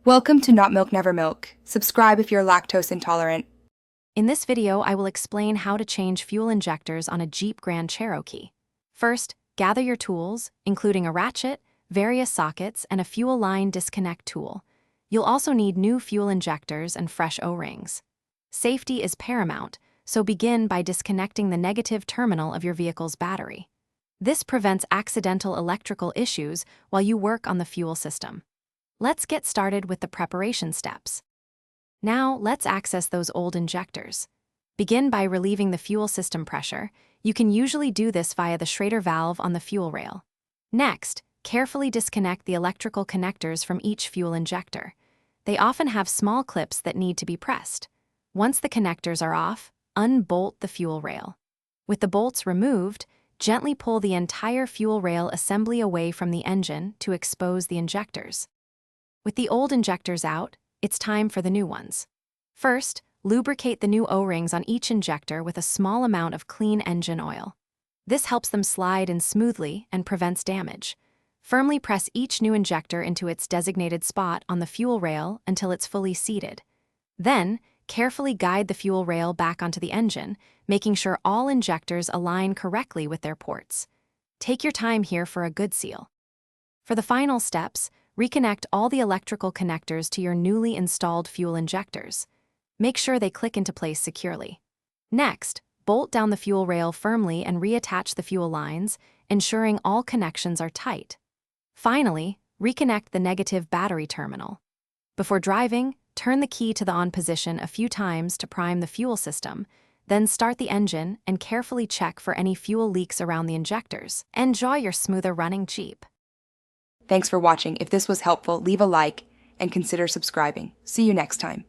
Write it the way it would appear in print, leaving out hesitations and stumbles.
Welcome to Not Milk Never Milk. Subscribe if you're lactose intolerant. In this video, I will explain how to change fuel injectors on a Jeep Grand Cherokee. First, gather your tools, including a ratchet, various sockets, and a fuel line disconnect tool. You'll also need new fuel injectors and fresh O-rings. Safety is paramount, so begin by disconnecting the negative terminal of your vehicle's battery. This prevents accidental electrical issues while you work on the fuel system. Let's get started with the preparation steps. Now, let's access those old injectors. Begin by relieving the fuel system pressure. You can usually do this via the Schrader valve on the fuel rail. Next, carefully disconnect the electrical connectors from each fuel injector. They often have small clips that need to be pressed. Once the connectors are off, unbolt the fuel rail. With the bolts removed, gently pull the entire fuel rail assembly away from the engine to expose the injectors. With the old injectors out, it's time for the new ones. First, lubricate the new O-rings on each injector with a small amount of clean engine oil. This helps them slide in smoothly and prevents damage. Firmly press each new injector into its designated spot on the fuel rail until it's fully seated. Then, carefully guide the fuel rail back onto the engine, making sure all injectors align correctly with their ports. Take your time here for a good seal. For the final steps, reconnect all the electrical connectors to your newly installed fuel injectors. Make sure they click into place securely. Next, bolt down the fuel rail firmly and reattach the fuel lines, ensuring all connections are tight. Finally, reconnect the negative battery terminal. Before driving, turn the key to the on position a few times to prime the fuel system, then start the engine and carefully check for any fuel leaks around the injectors. Enjoy your smoother running Jeep. Thanks for watching. If this was helpful, leave a like and consider subscribing. See you next time.